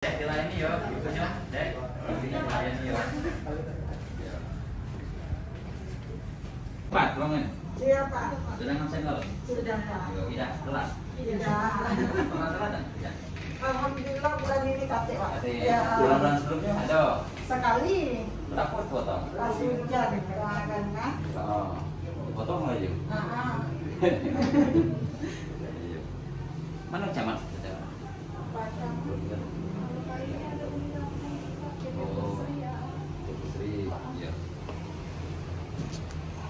Dek, dilayani yo, ibunya, Dek. Ibunya dilayani yo. Pak, bangun. Iya Pak. Sudah ngabsen kalau? Sudah Pak. Tidak, telat. Tidak. Pernah telat kan? Tidak. Alhamdulillah bulan ini kakek Pak. Ya. Bulan-bulan sebelumnya ada. Sekali. Berapa potong? Pas hujan karena. Oh, potong aja. Mana camat? Oh, Sri, ya.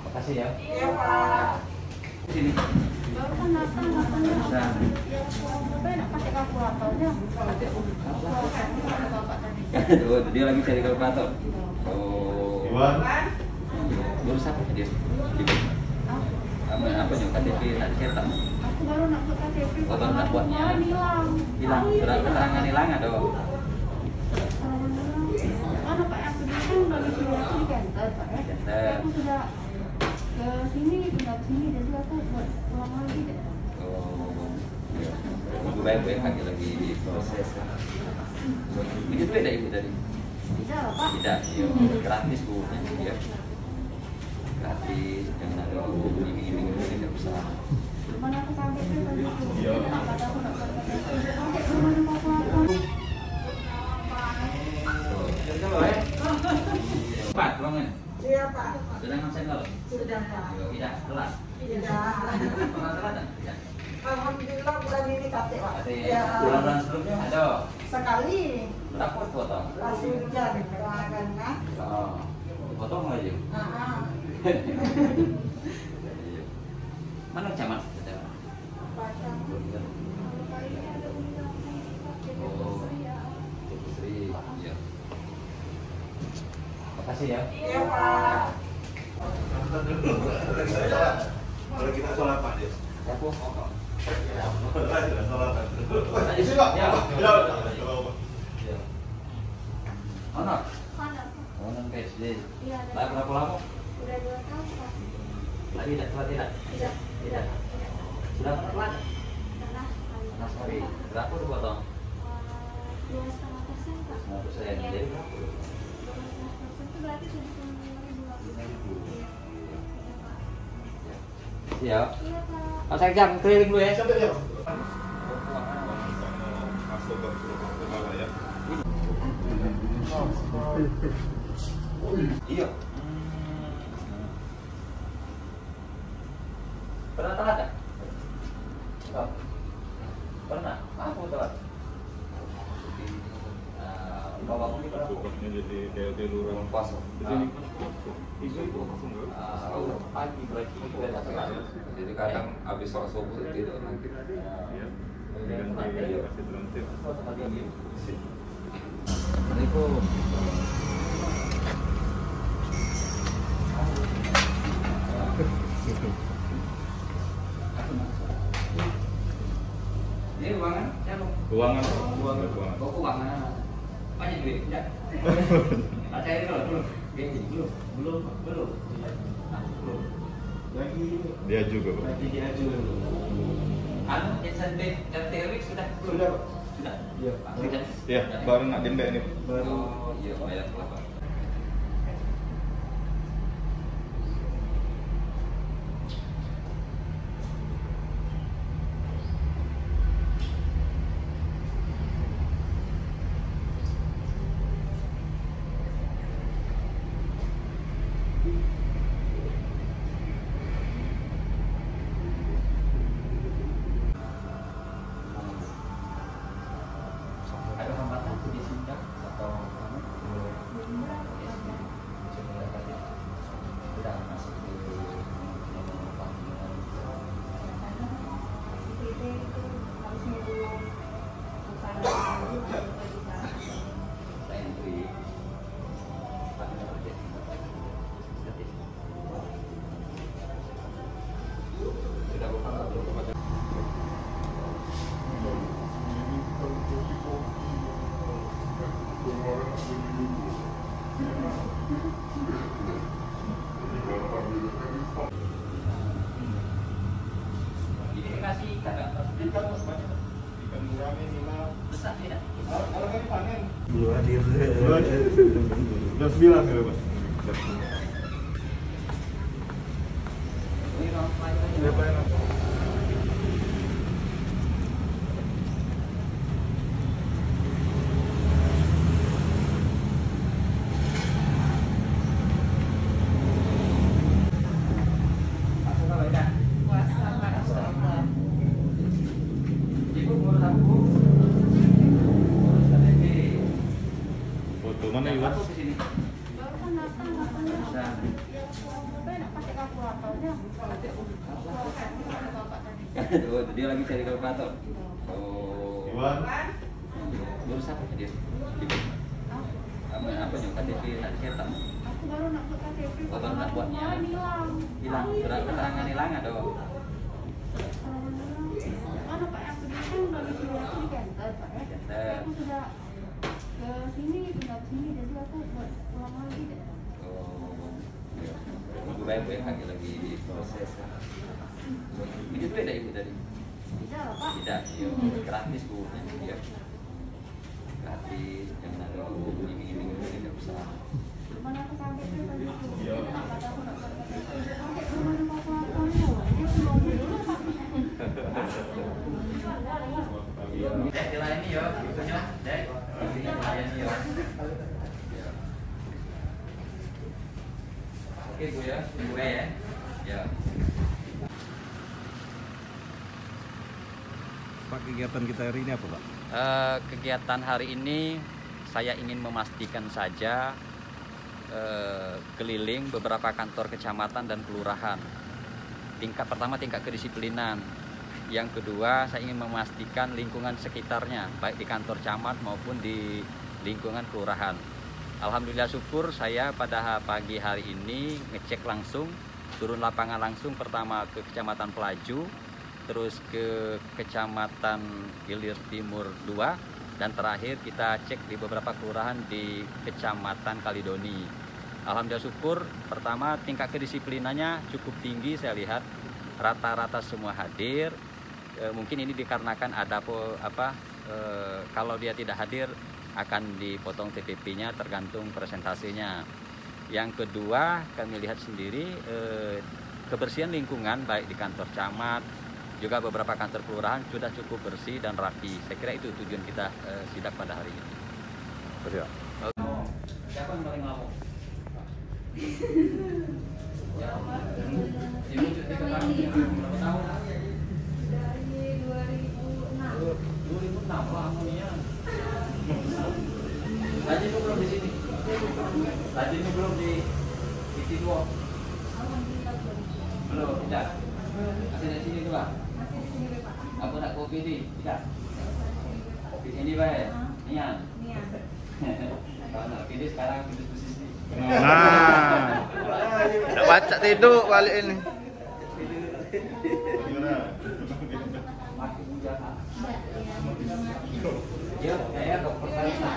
Makasih ya. Iya Pak. Sini. Baru kan datang katanya. Ya, apa enak pakai kalkulatornya? Pakai bapak tadi. Oh, dia lagi cari kalkulator. Oh. Iwan. Lurus apa dia? Apa yang KTP tak cetak? Aku baru nak buat KTP. Oh, baru nak buatnya. Hilang. Hilang. Surat keterangan hilang ada. Karena Pak aku dulu kan udah disuruh aku di kantor Pak ya. Kantor. Aku sudah ke sini, pindah ke sini, jadi aku buat ulang lagi deh. Oh. Ibu baik-baik lagi di proses. Begitu beda ibu tadi? Tidak lah Pak. Tidak, iya. Gratis bu, ya. Gratis, jangan ada iming-iming tidak usah. Mana aku kaget kan tadi itu. Iya. Kenapa aku nak buat KTP? Pakai rumah kalkulator. Pak, bangun. Iya Pak. Sudah ngabsen kalau? Sudah Pak. Tidak, telat. Tidak. Pernah telat kan? Tidak. Alhamdulillah bulan ini kakek Pak. Ya. Bulan-bulan sebelumnya ada. Sekali. Berapa potong? Pas hujan karena. Oh, potong aja. Mana camat? Oh, Sri, ya. Makasih ya. Iya Pak. Kalau kita sholat Pak Des. Aku. Sudah sholat. Isi Pak. Ya. Ya. Ya. Ono. Ada. Ono PSD. Iya ada. Lah berapa lama? Udah 2 tahun Pak. Lagi tidak telat tidak? Tidak. Tidak. Sudah pernah telat? Pernah. Pernah sekali. Berapa tuh potong? 2,5% Pak. 5%. Jadi berapa? 2,5% itu berarti 75.000. Siap. Iya Pak. Oh, saya jam keliling dulu ya. Sampai ya. Masuk ke rumah ya. Iya. Pernah telat kan? Oh. Pernah? Aku telat. Bawa ini berapa? Pokoknya jadi DLT lurah. Pas. Jadi itu Pagi berarti Jadi kadang habis sholat subuh tidur nanti. ya. Ganti kasih transit. Assalamualaikum. Ini ruangan siapa? Ruangan. Oh, ruangan. Banyak duit, tidak? Cair dulu. Belum. Belum. Lagi. Dia juga Pak. Lagi diaju dulu. Anu, insentif RTW sudah? Sudah, Pak. Sudah? Iya, Pak. Sudah? Ya, baru nak denda ini. Oh, iya, bayar berapa? Ada hambatan di sini atau sudah masuk ke panggilan lain itu sudah bukan belum kepada Ini kasih kadang kamu sebanyak Besar ya. Belum hadir. Jam 9 gitu, Pak. Ini ruang pelayanan. Iya, pelayanan. Foto mana Iwan? Baru kan datang katanya. Ya, Bapak nak pakai kalkulatornya. Bapak tadi. Oh, dia lagi cari kalkulator. Oh. Iwan. Baru siapa dia? Apa yang KTP nak cetak? Aku baru nak buat KTP. Oh, baru nak buatnya. Kemarin hilang. Hilang, surat keterangan hilang ada. Mana Pak yang kedua kan udah disuruh kantor Pak ya. Kantor. Aku sudah ke sini, tinggal ke sini, jadi aku buat ulang lagi deh. Oh. Tunggu baik-baik lagi proses. Ini duit dari ibu tadi? Tidak lah Pak. Tidak, iya. Gratis bu. Iya. Gratis, jangan ada iming-iming tidak usah. Mana aku kaget tuh tadi tuh. Iya. Kata aku nak buat KTP. Kaget rumah kalkulatornya. Dia belum dulu Pak. Dek, dilayani ya, itunya, Dek. Dilayani ya. Oke bu ya, tunggu ya. Ya. Pak, kegiatan kita hari ini apa, Pak? Kegiatan hari ini saya ingin memastikan saja keliling beberapa kantor kecamatan dan kelurahan. Pertama tingkat kedisiplinan. Yang kedua, saya ingin memastikan lingkungan sekitarnya, baik di kantor camat maupun di lingkungan kelurahan. Alhamdulillah syukur saya pada pagi hari ini ngecek langsung, turun lapangan langsung, pertama ke Kecamatan Pelaju, terus ke Kecamatan Ilir Timur 2, dan terakhir kita cek di beberapa kelurahan di Kecamatan Kalidoni. Alhamdulillah syukur, pertama tingkat kedisiplinannya cukup tinggi, saya lihat rata-rata semua hadir. Mungkin ini dikarenakan ada kalau dia tidak hadir akan dipotong TPP-nya tergantung presentasinya. Yang kedua, kami lihat sendiri kebersihan lingkungan baik di kantor camat, juga beberapa kantor kelurahan sudah cukup bersih dan rapi. Saya kira itu tujuan kita sidak pada hari ini. Betul. Siapa yang paling lama? Ibu cuti ke berapa tahun? Dari 2006. 2006 lamunya. Tadi itu belum di sini. Tadi itu belum di Tidua. Alhamdulillah belum. Belum, tidak. Masih di sini tuh, Pak. Masih di sini Pak. Aku nak kopi di, tidak. Kopi sini baik. Nian. Nian. Kalau nak pilih sekarang pilih posisi. Nah, tak baca tidur balik ini. Gimana? Mati bujana. Mbak, Ya, saya dokter Kalisa.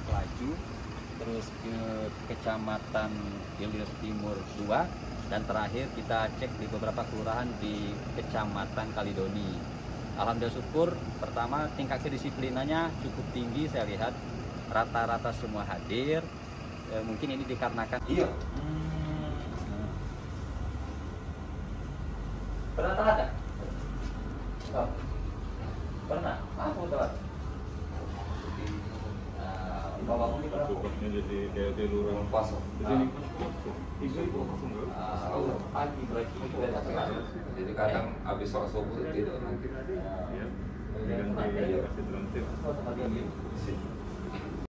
Pelaju, terus ke Kecamatan Ilir Timur 2, dan terakhir kita cek di beberapa kelurahan di Kecamatan Kalidoni. Alhamdulillah syukur, pertama tingkat kedisiplinannya cukup tinggi, saya lihat rata-rata semua hadir. Mungkin ini dikarenakan iya. Pernah telat ya? Oh. Pernah? Aku telat. Bawa mobil berapa? Jadi DLT lurah. Pas. Di sini. Ibu langsung ke. Pagi berarti. Jadi kadang habis sholat subuh tidur nanti. Ya. Ganti kasih transit.